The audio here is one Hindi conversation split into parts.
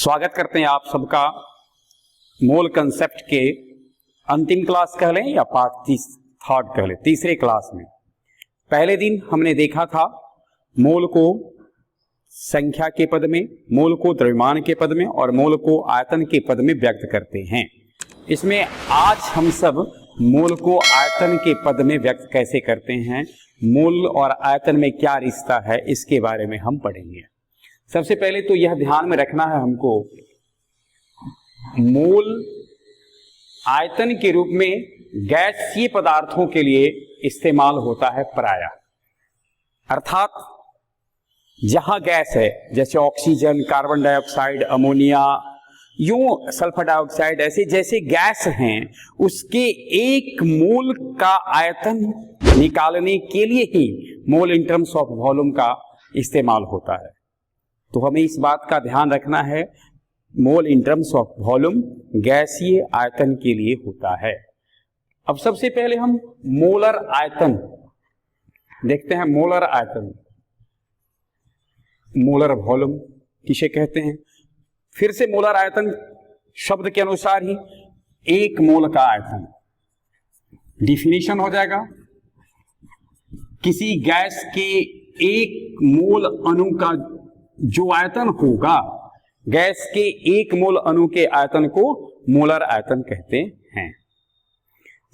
स्वागत करते हैं आप सबका मोल कंसेप्ट के अंतिम क्लास कह लें या पार्ट थर्ड कह लें, तीसरे क्लास में। पहले दिन हमने देखा था मोल को संख्या के पद में, मोल को द्रव्यमान के पद में और मोल को आयतन के पद में व्यक्त करते हैं। इसमें आज हम सब मोल को आयतन के पद में व्यक्त कैसे करते हैं, मोल और आयतन में क्या रिश्ता है, इसके बारे में हम पढ़ेंगे। सबसे पहले तो यह ध्यान में रखना है हमको, मोल आयतन के रूप में गैसीय पदार्थों के लिए इस्तेमाल होता है प्रायः। अर्थात जहां गैस है, जैसे ऑक्सीजन, कार्बन डाइऑक्साइड, अमोनिया, यूं सल्फर डाइऑक्साइड, ऐसे जैसे गैस हैं, उसके एक मोल का आयतन निकालने के लिए ही मोल इन टर्म्स ऑफ वॉल्यूम का इस्तेमाल होता है। तो हमें इस बात का ध्यान रखना है, मोल इन टर्म्स ऑफ वॉल्यूम गैसीय आयतन के लिए होता है। अब सबसे पहले हम मोलर आयतन देखते हैं। मोलर आयतन, मोलर वॉल्यूम किसे कहते हैं? फिर से मोलर आयतन शब्द के अनुसार ही एक मोल का आयतन। डिफिनीशन हो जाएगा, किसी गैस के एक मोल अणु का जो आयतन होगा, गैस के एक मोल अणु के आयतन को मोलर आयतन कहते हैं।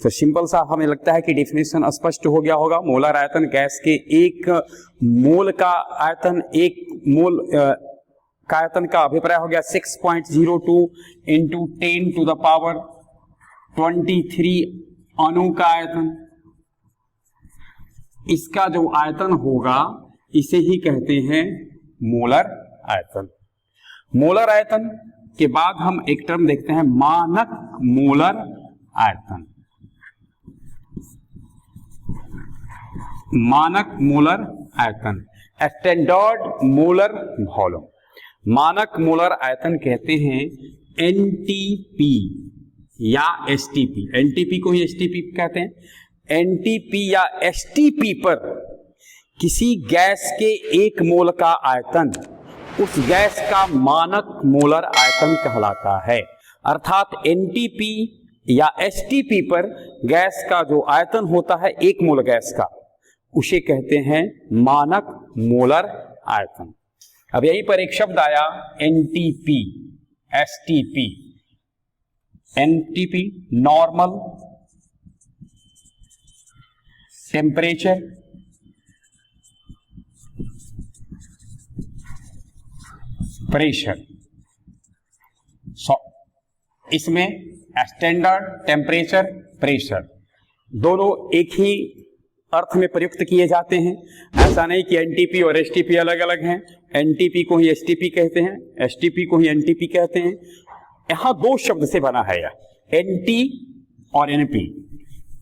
तो सिंपल सा हमें लगता है कि डिफिनेशन स्पष्ट हो गया होगा। मोलर आयतन गैस के एक मोल का आयतन, एक मोल का आयतन का अभिप्राय हो गया 6.02 इंटू 10 टू द पावर 23 अणु का आयतन। इसका जो आयतन होगा इसे ही कहते हैं मोलर आयतन। मोलर आयतन के बाद हम एक टर्म देखते हैं, मानक मोलर आयतन। मानक मोलर आयतन, स्टैंडर्ड मोलर वॉल्यूम। मानक मोलर आयतन कहते हैं एनटीपी या एसटीपी। एनटीपी को ही एसटीपी कहते हैं। एनटीपी या एसटीपी पर किसी गैस के एक मोल का आयतन उस गैस का मानक मोलर आयतन कहलाता है। अर्थात एनटीपी या एसटीपी पर गैस का जो आयतन होता है एक मोल गैस का, उसे कहते हैं मानक मोलर आयतन। अब यहीं पर एक शब्द आया NTP, STP. NTP normal temperature, pressure. इसमें स्टैंडर्ड टेम्परेचर, प्रेशर दोनों एक ही अर्थ में प्रयुक्त किए जाते हैं। ऐसा नहीं कि एनटीपी और एसटीपी अलग अलग हैं। एनटीपी को ही एसटीपी कहते हैं, एसटीपी को ही एनटीपी कहते हैं। यहां दो शब्द से बना है यह, एनटी और एनपी।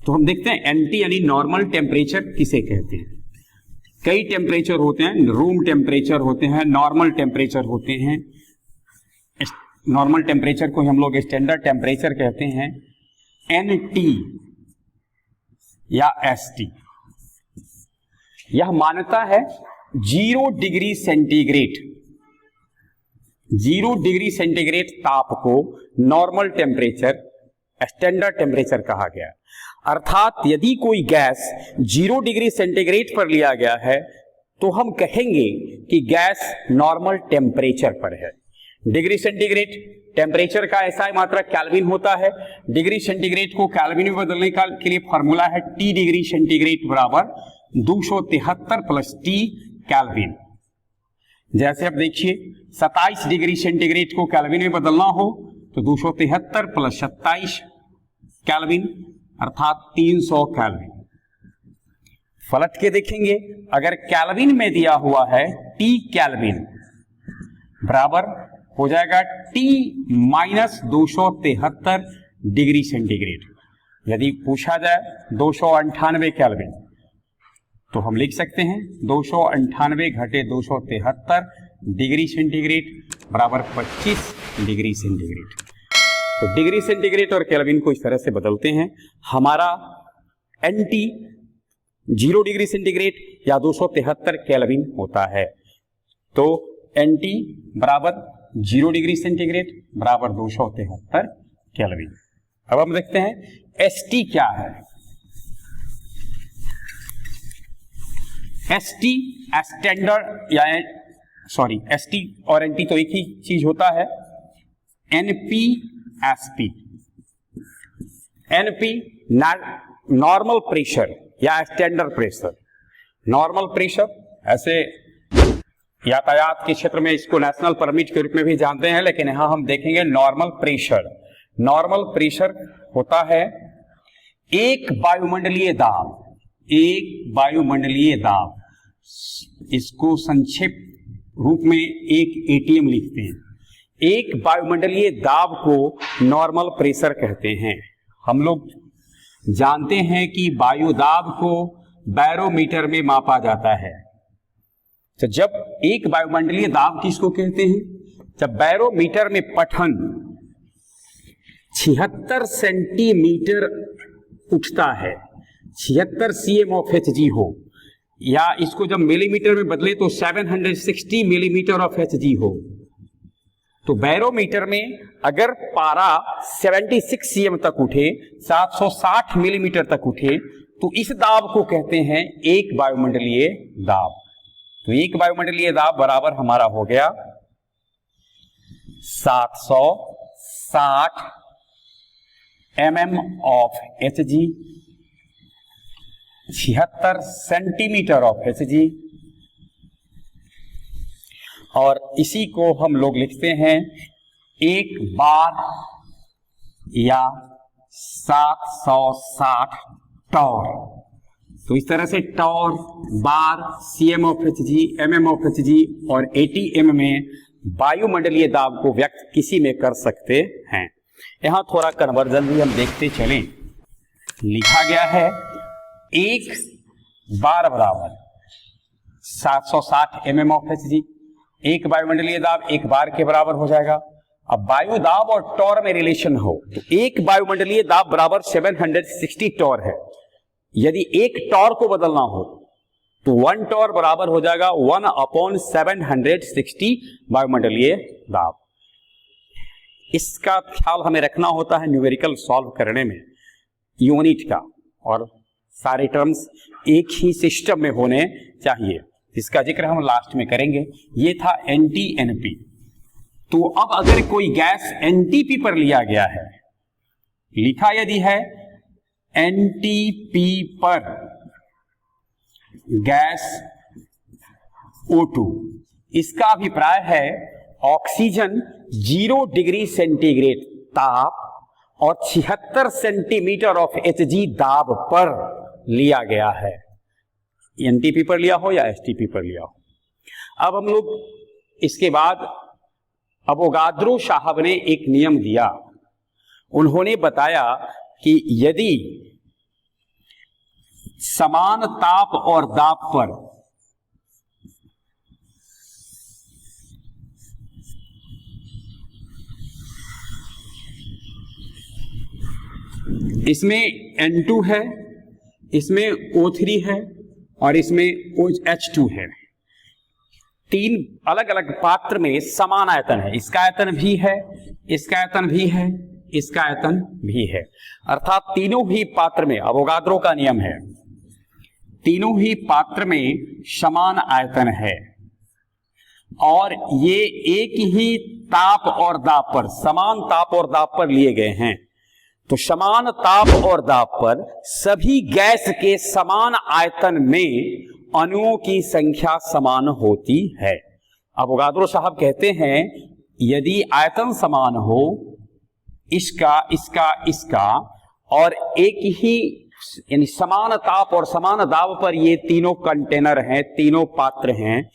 तो हम देखते हैं एनटी यानी नॉर्मल टेम्परेचर किसे कहते हैं। कई टेम्परेचर होते हैं, रूम टेम्परेचर होते हैं, नॉर्मल टेम्परेचर होते हैं। नॉर्मल टेम्परेचर को हम लोग स्टैंडर्ड टेम्परेचर कहते हैं। एनटी या एसटी, यह मान्यता है 0 डिग्री सेंटीग्रेड। 0 डिग्री सेंटीग्रेड ताप को नॉर्मल टेम्परेचर, स्टैंडर्ड टेम्परेचर कहा गया। अर्थात यदि कोई गैस 0 डिग्री सेंटीग्रेड पर लिया गया है तो हम कहेंगे कि गैस नॉर्मल टेम्परेचर पर है। डिग्री सेंटीग्रेड टेम्परेचर का एसआई मात्रा केल्विन होता है। डिग्री सेंटीग्रेड को केल्विन में बदलने के लिए फॉर्मूला है T डिग्री सेंटीग्रेड बराबर 273 प्लस T केल्विन। जैसे अब देखिए 27 डिग्री सेंटीग्रेड को केल्विन में बदलना हो तो 273 प्लस 27 केल्विन अर्थात 300 केल्विन। पलट के देखेंगे, अगर केल्विन में दिया हुआ है T केल्विन बराबर हो जाएगा T माइनस 273 डिग्री सेंटीग्रेड। यदि पूछा जाए 298 केल्विन तो हम लिख सकते हैं 298 घटे 273 डिग्री सेंटीग्रेड बराबर 25 डिग्री सेंटीग्रेड। तो डिग्री सेंटीग्रेड और केल्विन को इस तरह से बदलते हैं। हमारा एनटी 0 डिग्री सेंटीग्रेड या 273 केल्विन होता है। तो एनटी बराबर 0 डिग्री सेंटीग्रेड बराबर 273 केल्विन। अब हम देखते हैं ST क्या है। ST स्टैंडर्ड या ST और NT तो एक ही चीज होता है। NP SP, NP normal pressure या स्टैंडर्ड प्रेशर। नॉर्मल प्रेशर ऐसे यातायात के क्षेत्र में इसको नेशनल परमिट के रूप में भी जानते हैं, लेकिन यहां हम देखेंगे नॉर्मल प्रेशर। नॉर्मल प्रेशर होता है एक वायुमंडलीय दाब, एक वायुमंडलीय दाब, इसको संक्षिप्त रूप में एक ATM लिखते हैं। एक वायुमंडलीय दाब को नॉर्मल प्रेशर कहते हैं। हम लोग जानते हैं कि वायु दाब को बैरोमीटर में मापा जाता है। तो जब एक वायुमंडलीय दाब किसको कहते हैं? जब बैरोमीटर में पठन 76 सेंटीमीटर उठता है, 76 cm ऑफ Hg हो, या इसको जब मिलीमीटर में बदले तो 760 मिलीमीटर ऑफ Hg हो, तो बैरोमीटर में अगर पारा 76 cm तक उठे, 760 मिलीमीटर तक उठे, तो इस दाब को कहते हैं एक वायुमंडलीय दाब। तो एक वायुमंडलीय दाब बराबर हमारा हो गया 760 mm of Hg, 76 centimetre of Hg, और इसी को हम लोग लिखते हैं एक बार या 760 टॉर। तो इस तरह से torr, bar, cm of Hg, mm of Hg और ATM में वायुमंडलीय दाब को व्यक्त किसी में कर सकते हैं। यहां थोड़ा कन्वर्जन भी हम देखते चलें। लिखा गया है एक बार बराबर 760 mm ऑफ Hg, एक वायुमंडलीय दाब एक बार के बराबर हो जाएगा। अब वायु दाब और टॉर में रिलेशन हो तो एक वायुमंडलीय दाब बराबर 760 टॉर है। यदि एक टॉर को बदलना हो तो 1 टॉर बराबर हो जाएगा 1/760 वायुमंडलीय दाब। इसका ख्याल हमें रखना होता है न्यूमेरिकल सॉल्व करने में, यूनिट का, और सारे टर्म्स एक ही सिस्टम में होने चाहिए। इसका जिक्र हम लास्ट में करेंगे। ये था NT NP। तो अब अगर कोई गैस NTP पर लिया गया है, लिखा यदि है NTP पर गैस O2, इसका अभिप्राय है ऑक्सीजन 0 डिग्री सेंटीग्रेड ताप और 76 सेंटीमीटर ऑफ Hg दाब पर लिया गया है। NTP पर लिया हो या STP पर लिया हो। अब हम लोग इसके बाद अवोगाद्रो साहब ने एक नियम दिया। उन्होंने बताया कि यदि समान ताप और दाब पर इसमें N2 है, इसमें O3 है और इसमें OH2 है, तीन अलग अलग पात्र में समान आयतन है। इसका आयतन भी है, इसका आयतन भी है, इसका आयतन भी है, अर्थात तीनों ही पात्र में, अवोगाद्रो का नियम है, तीनों ही पात्र में समान आयतन है और ये एक ही ताप और दाब पर, समान ताप और दाब पर लिए गए हैं। तो समान ताप और दाब पर सभी गैस के समान आयतन में अणुओं की संख्या समान होती है। अवोगाद्रो साहब कहते हैं यदि आयतन समान हो, इसका इसका इसका, और एक ही यानी समान ताप और समान दाब पर ये तीनों कंटेनर हैं, तीनों पात्र हैं,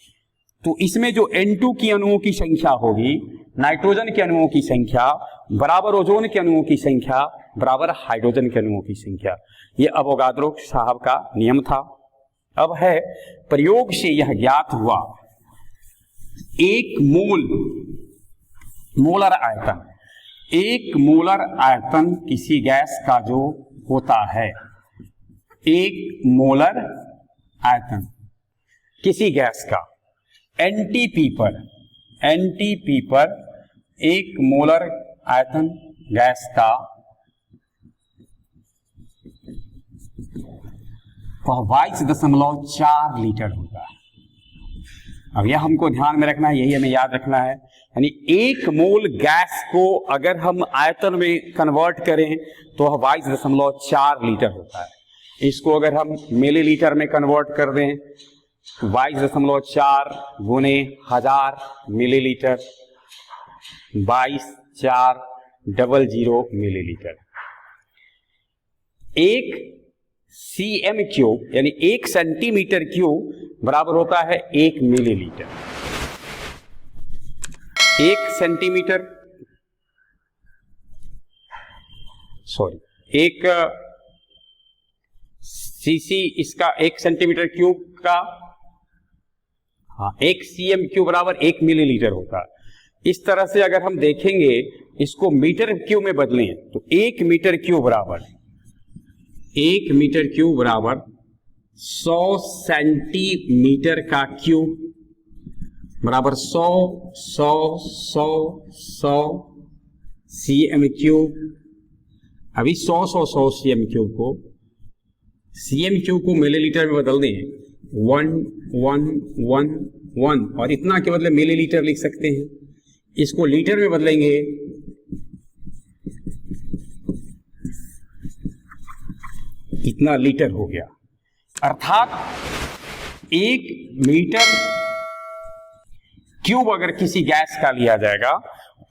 तो इसमें जो N2 की अणुओं की संख्या होगी, नाइट्रोजन के अणुओं की संख्या बराबर ओजोन के अणुओं की संख्या बराबर हाइड्रोजन के अणुओं की संख्या। ये अवोगाद्रो साहब का नियम था। अब है प्रयोग से यह ज्ञात हुआ एक मोलर आयतन, एक मोलर आयतन किसी गैस का जो होता है, एक मोलर आयतन किसी गैस का NTP पर एक मोलर आयतन गैस का वह 22.4 लीटर होता है। अब यह हमको ध्यान में रखना है, यही हमें याद रखना है। यानी एक मोल गैस को अगर हम आयतन में कन्वर्ट करें तो वह 22.4 लीटर होता है। इसको अगर हम मिलीलीटर में कन्वर्ट कर दें, 22.4 गुने 1000 मिलीलीटर, 22,400 मिलीलीटर। एक cm क्यूब यानी 1 सेंटीमीटर क्यूब बराबर होता है 1 मिलीलीटर। 1 सेंटीमीटर एक सीसी इसका 1 सेंटीमीटर क्यूब का 1 cm क्यूब बराबर 1 मिलीलीटर होता है। इस तरह से अगर हम देखेंगे इसको मीटर क्यूब में बदलें तो 1 मीटर क्यूब बराबर 1 मीटर क्यूब बराबर 100 सेंटीमीटर का क्यूब बराबर 100 cm क्यूब। अभी 100 cm क्यूब को मिलीलीटर में बदल दें 1 और इतना के बदले मिलीलीटर लिख सकते हैं। इसको लीटर में बदलेंगे इतना लीटर हो गया। अर्थात 1 मीटर क्यूब अगर किसी गैस का लिया जाएगा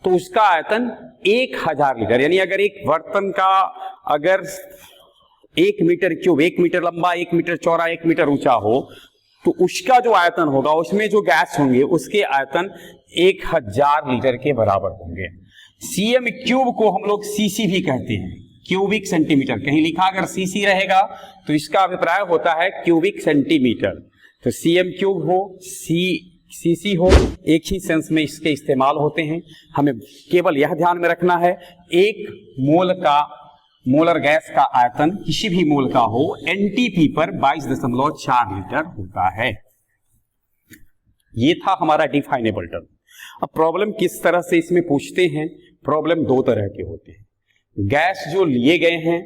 तो उसका आयतन 1000 लीटर। यानी अगर एक बर्तन का अगर 1 मीटर क्यूब 1 मीटर लंबा 1 मीटर चौड़ा 1 मीटर ऊंचा हो तो उसका जो आयतन होगा उसमें जो गैस होंगे उसके आयतन 1000 लीटर के बराबर होंगे। सीएम क्यूब को हम लोग सीसी भी कहते हैं, क्यूबिक सेंटीमीटर। कहीं लिखा अगर सीसी रहेगा तो इसका अभिप्राय होता है क्यूबिक सेंटीमीटर। तो सीएम क्यूब हो सीसी हो, एक ही सेंस में इसके इस्तेमाल होते हैं। हमें केवल यह ध्यान में रखना है एक मोलर गैस का आयतन किसी भी मोल का हो एनटीपी पर 22.4 लीटर होता है। ये था हमारा डिफाइनेबल टर्म। अब प्रॉब्लम किस तरह से इसमें पूछते हैं? प्रॉब्लम 2 तरह के होते हैं। गैस जो लिए गए हैं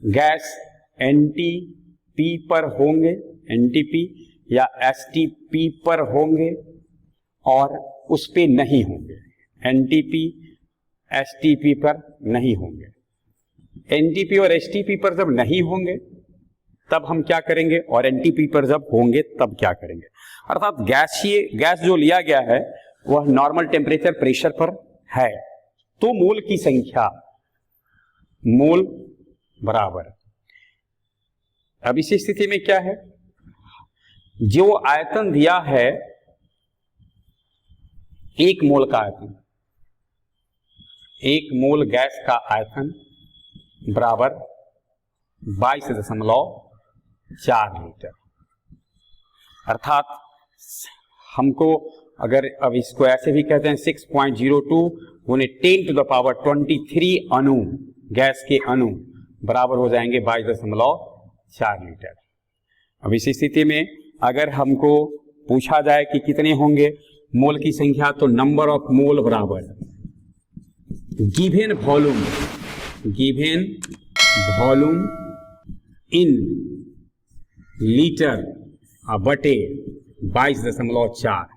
गैस एनटीपी पर होंगे, एनटीपी या एसटीपी पर होंगे और उस पे नहीं होंगे, एनटीपी एसटीपी पर नहीं होंगे। एनटीपी और एसटीपी पर जब नहीं होंगे तब हम क्या करेंगे और एनटीपी पर जब होंगे तब क्या करेंगे। अर्थात गैस जो लिया गया है वह नॉर्मल टेम्परेचर प्रेशर पर है तो मोल की संख्या मोल बराबर। अब इस स्थिति में क्या है, जो आयतन दिया है 1 मोल का आयतन, 1 मोल गैस का आयतन बराबर 22.4 लीटर। अर्थात हमको अगर अब इसको ऐसे भी कहते हैं 6.02 गुने 10⁻23 अणु गैस के अणु बराबर हो जाएंगे 22.4 लीटर। अब इस स्थिति में अगर हमको पूछा जाए कि कितने होंगे मोल की संख्या तो नंबर ऑफ मोल बराबर गिवन वॉल्यूम इन लीटर बटे 22.4।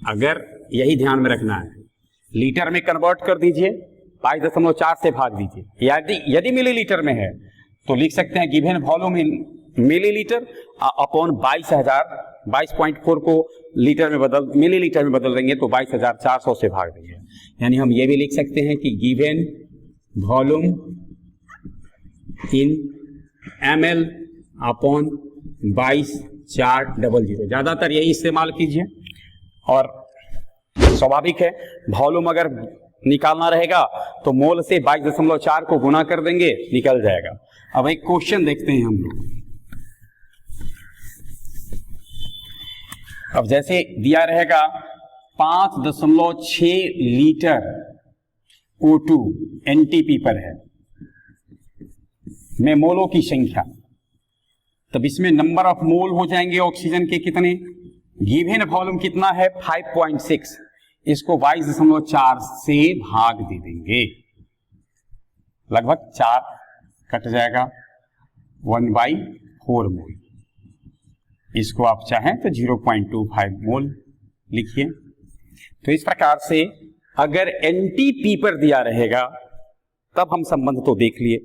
अगर यही ध्यान में रखना है लीटर में कन्वर्ट कर दीजिए 22.4 से भाग दीजिए। यदि मिलीलीटर में है तो लिख सकते हैं गिवन वॉल्यूम इन मिलीलीटर अपॉन 22,400 को मिलीलीटर में बदल देंगे तो 22,400 से भाग देंगे। यानी हम ये भी लिख सकते हैं कि गिवन वॉल्यूम इन ml अपॉन 22,400। ज्यादातर यही इस्तेमाल कीजिए और स्वाभाविक है वॉल्यूम अगर निकालना रहेगा तो मोल से 22.4 को गुना कर देंगे निकल जाएगा। अब एक क्वेश्चन देखते हैं हम लोग। अब जैसे दिया रहेगा 5.6 लीटर O2 एनटीपी पर है में मोलों की संख्या, तब इसमें नंबर ऑफ मोल हो जाएंगे ऑक्सीजन के कितने, गिवन वॉल्यूम कितना है 5.6, इसको 22.4 से भाग दे देंगे, लगभग 4 कट जाएगा, 1/4 मोल। इसको आप चाहें तो 0.25 मोल लिखिए। तो इस प्रकार से अगर एनटीपी पर दिया रहेगा तब हम संबंध तो देख लिए,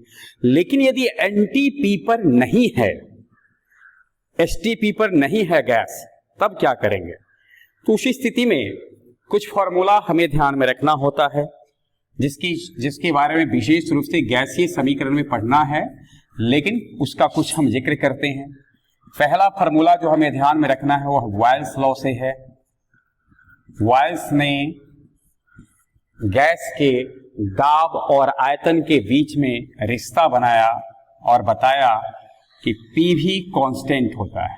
लेकिन यदि एनटीपी पर नहीं है, एसटीपी पर नहीं है गैस, तब क्या करेंगे? तो उसी स्थिति में कुछ फॉर्मूला हमें ध्यान में रखना होता है, जिसके बारे में विशेष रूप से गैसीय समीकरण में पढ़ना है, लेकिन उसका कुछ हम जिक्र करते हैं। पहला फॉर्मूला जो हमें ध्यान में रखना है वह बॉयल्स लॉ से है। बॉयल्स ने गैस के दाब और आयतन के बीच में रिश्ता बनाया और बताया कि पी भी कांस्टेंट होता है,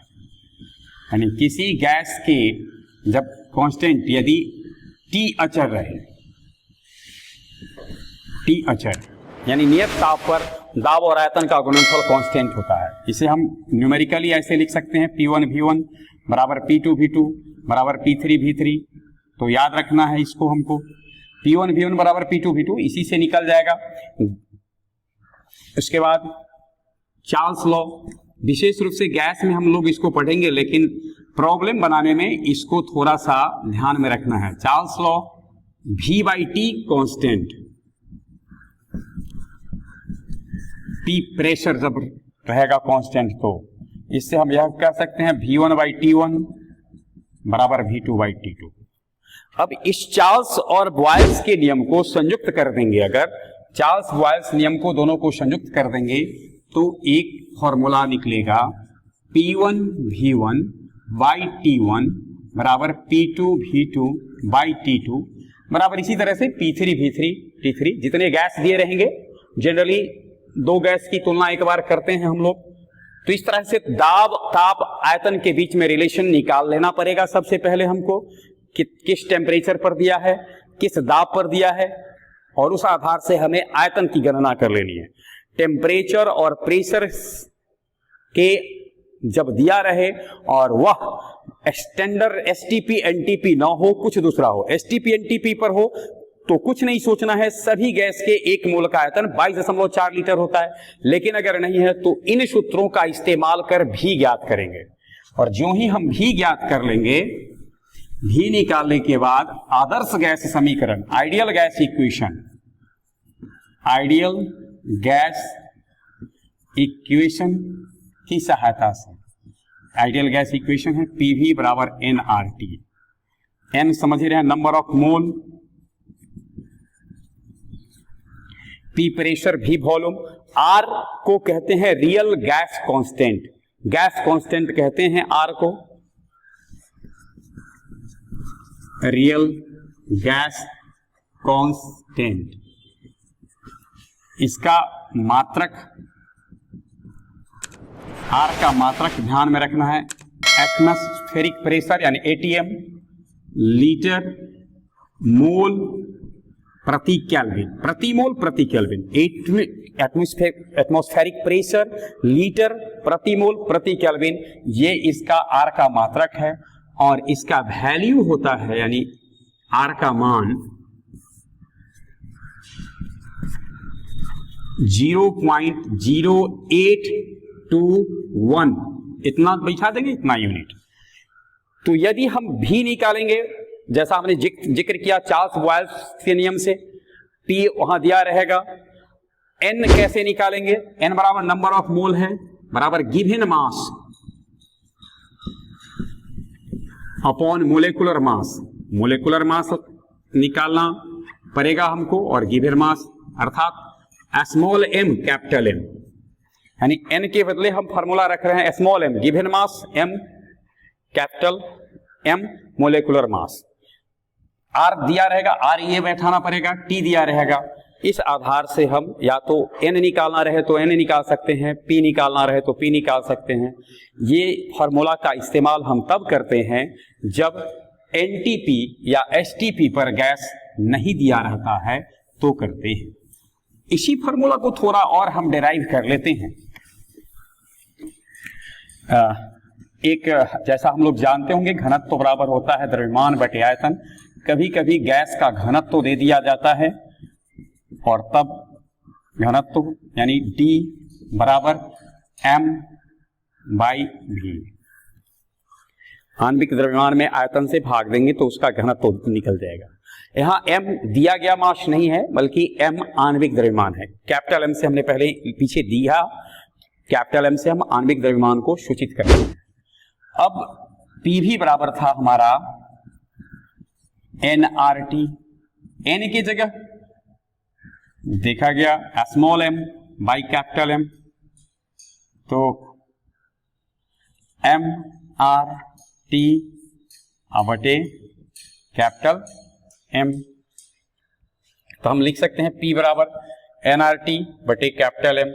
यानी किसी गैस के जब कांस्टेंट यदि टी अचर रहे, टी अचर यानी नियत ताप पर दाब और आयतन का गुणनफल कांस्टेंट होता है। इसे हम न्यूमेरिकली ऐसे लिख सकते हैं, P1 V1 बराबर P2 V2 बराबर P3 V3। तो याद रखना है इसको हमको, P1 V1 बराबर P2 V2, इसी से निकल जाएगा। उसके बाद चार्ल्स लॉ, विशेष रूप से गैस में हम लोग इसको पढ़ेंगे, लेकिन प्रॉब्लम बनाने में इसको थोड़ा सा ध्यान में रखना है। Charles law, V/T constant, P pressure जब रहेगा कांस्टेंट, तो इससे हम यह कह सकते हैं V1/T1 बराबर V2/T2। अब इस चार्ल्स और बॉयल्स के नियम को संयुक्त कर देंगे, अगर चार्ल्स बॉयल्स नियम को दोनों को संयुक्त कर देंगे तो एक फॉर्मूला निकलेगा P1 V1 T1 बराबर P2 V2 T2 बराबर इसी तरह से P3 V3 T3। जितने गैस दिए रहेंगे, जनरली दो गैस की तुलना एक बार करते हैं हम लोग, तो इस तरह से दाब ताप आयतन के बीच में रिलेशन निकाल लेना पड़ेगा सबसे पहले हमको, कि किस टेम्परेचर पर दिया है, किस दाब पर दिया है, और उस आधार से हमें आयतन की गणना कर लेनी है। टेम्परेचर और प्रेशर के जब दिया रहे और वह स्टैंडर्ड एसटीपी एनटीपी ना हो, कुछ दूसरा हो, एसटीपी एनटीपी पर हो तो कुछ नहीं सोचना है, सभी गैस के एक मोल का आयतन 22.4 लीटर होता है। लेकिन अगर नहीं है तो इन सूत्रों का इस्तेमाल कर भी ज्ञात करेंगे, और जो ही हम भी ज्ञात कर लेंगे, भी निकालने के बाद आदर्श गैस समीकरण, ideal gas equation, ideal gas equation की सहायता से, आइडियल गैस इक्वेशन है पीवी बराबर nRT। एन समझ रहे हैं number of mole, P pressure, भी वॉल्यूम, आर को कहते हैं real gas constant, gas constant कहते हैं आर को, रियल गैस कांस्टेंट। इसका मात्रक, आर का मात्रक ध्यान में रखना है, एटमॉस्फेरिक प्रेशर यानी एटीएम, लीटर मोल प्रति केल्विन, प्रति मोल प्रति केल्विन, एटमॉस्फेरिक प्रेशर लीटर प्रति मोल प्रति केल्विन, ये इसका आर का मात्रक है। और इसका वैल्यू होता है, यानी आर का मान 0.0821, इतना बैठा देंगे, इतना यूनिट। तो यदि हम भी निकालेंगे, जैसा हमने जिक्र किया चार्ल्स बॉयल्स के नियम से, P वहां दिया रहेगा, N कैसे निकालेंगे, N बराबर नंबर ऑफ मोल है बराबर given mass upon molecular mass, molecular mass निकालना पड़ेगा हमको, और गिवन मास अर्थात स्मॉल m कैपिटल M, यानी N के बदले हम फॉर्मूला रख रहे हैं small m, given mass M, capital M, molecular mass. R दिया रहेगा, R ये बैठाना पड़ेगा, T दिया रहेगा। इस आधार से हम या तो N निकालना रहे तो N निकाल सकते हैं, P निकालना रहे तो P निकाल सकते हैं। ये फॉर्मूला का इस्तेमाल हम तब करते हैं जब NTP या STP पर गैस नहीं दिया रहता है तो करते हैं। इसी फॉर्मूला को थोड़ा और हम डिराइव कर लेते हैं। एक जैसा हम लोग जानते होंगे, घनत्व तो बराबर होता है द्रव्यमान बटे आयतन। कभी कभी गैस का घनत्व तो दे दिया जाता है और तब घनत्व यानी D बराबर m/v। आणविक द्रव्यमान में आयतन से भाग देंगे तो उसका घनत्व निकल जाएगा। यहाँ m दिया गया मास नहीं है बल्कि m आणविक द्रव्यमान है। कैपिटल M से हमने पहले पीछे दिया, कैपिटल M से हम आणविक द्रव्यमान को सूचित करते हैं। अब PV बराबर था हमारा nRT, n की जगह देखा गया small m by capital M, तो mRT बटे कैपिटल M। तो हम लिख सकते हैं P बराबर nRT बटे कैपिटल M।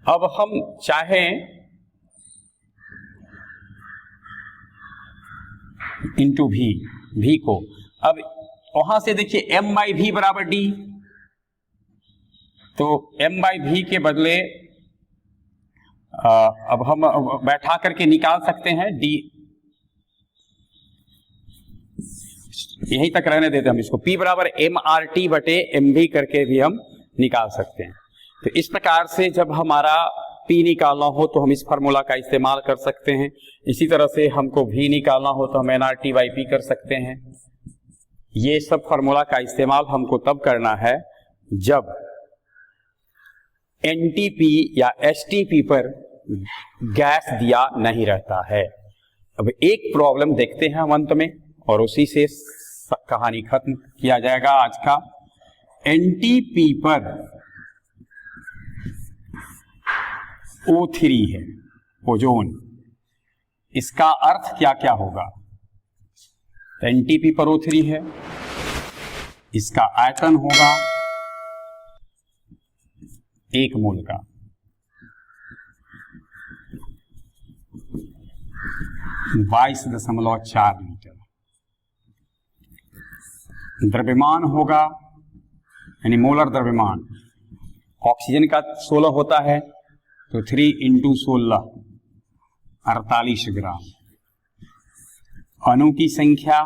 अब हम चाहें इंटू V को, अब वहां से देखिए m/v बराबर D, तो m/v के बदले अब हम बैठा करके निकाल सकते हैं D, यहीं तक रहने देते हम इसको, P बराबर mRT बटे mv करके भी हम निकाल सकते हैं। तो इस प्रकार से जब हमारा P निकालना हो तो हम इस फार्मूला का इस्तेमाल कर सकते हैं। इसी तरह से हमको V निकालना हो तो हम nRT/P कर सकते हैं। ये सब फार्मूला का इस्तेमाल हमको तब करना है जब NTP या STP पर गैस दिया नहीं रहता है। अब एक प्रॉब्लम देखते हैं हम अंत में और उसी से कहानी खत्म किया जाएगा आज का। NTP पर O3 है, ओजोन, इसका अर्थ क्या क्या होगा? NTP पर O3 है, इसका आयतन होगा 1 मोल का, (22.4 लीटर। द्रव्यमान होगा यानी मोलर द्रव्यमान, ऑक्सीजन का 16 होता है तो 3 × 16 48 ग्राम। अणु की संख्या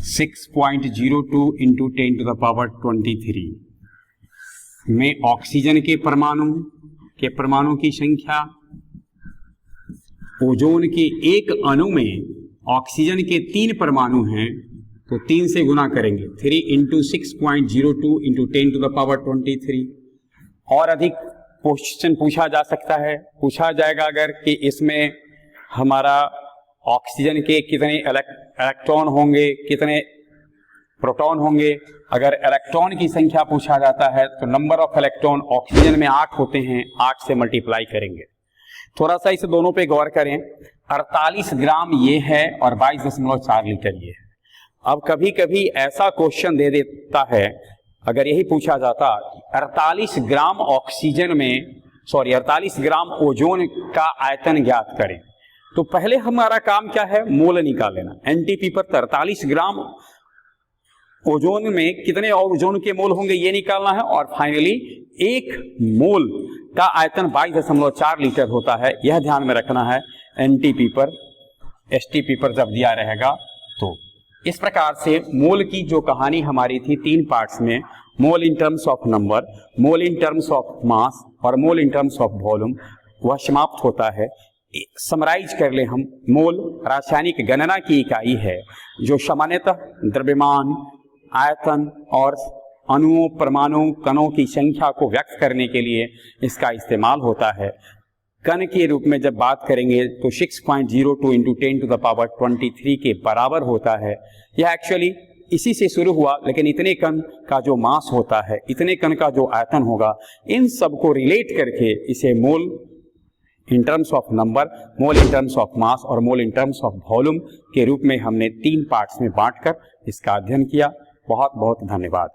6.02 × 10⁻23 में ऑक्सीजन के परमाणु की संख्या, ओजोन के एक अणु में ऑक्सीजन के 3 परमाणु हैं तो 3 से गुना करेंगे, 3 × 6.02 × 10⁻23। और अधिक क्वेश्चन पूछा जा सकता है, पूछा जाएगा अगर कि इसमें हमारा ऑक्सीजन के कितने इलेक्ट्रॉन होंगे, कितने प्रोटॉन होंगे। अगर इलेक्ट्रॉन की संख्या पूछा जाता है तो नंबर ऑफ इलेक्ट्रॉन ऑक्सीजन में 8 होते हैं, 8 से मल्टीप्लाई करेंगे। थोड़ा सा इस दोनों पे गौर करें, 48 ग्राम ये है और 22.4 लीटर ये है। अब कभी कभी ऐसा क्वेश्चन दे देता है, अगर यही पूछा जाता 48 ग्राम ऑक्सीजन में 48 ग्राम ओजोन का आयतन ज्ञात करें, तो पहले हमारा काम क्या है, मोल निकाल लेना। एनटीपी पर 48 ग्राम ओजोन में कितने ओजोन के मोल होंगे ये निकालना है, और फाइनली 1 मोल का आयतन 22.4 लीटर होता है, यह ध्यान में रखना है एनटीपी पर, एसटीपी पर जब दिया रहेगा तो। इस प्रकार से मोल की जो कहानी हमारी थी 3 पार्ट्स में, mole in terms of number, mole in terms of mass और mole in terms of volume, वह समाप्त होता है। समराइज कर ले हम, मोल रासायनिक गणना की इकाई है जो सामान्यतः द्रव्यमान, आयतन और अणुओं, परमाणु, कणों की संख्या को व्यक्त करने के लिए इसका इस्तेमाल होता है। कण के रूप में जब बात करेंगे तो 6.02 × 10⁻23 के बराबर होता है। यह एक्चुअली इसी से शुरू हुआ, लेकिन इतने कण का जो मास होता है, इतने कण का जो आयतन होगा, इन सब को रिलेट करके इसे mole in terms of number, mole in terms of mass और mole in terms of volume के रूप में हमने 3 पार्ट्स में बांटकर इसका अध्ययन किया। बहुत बहुत धन्यवाद।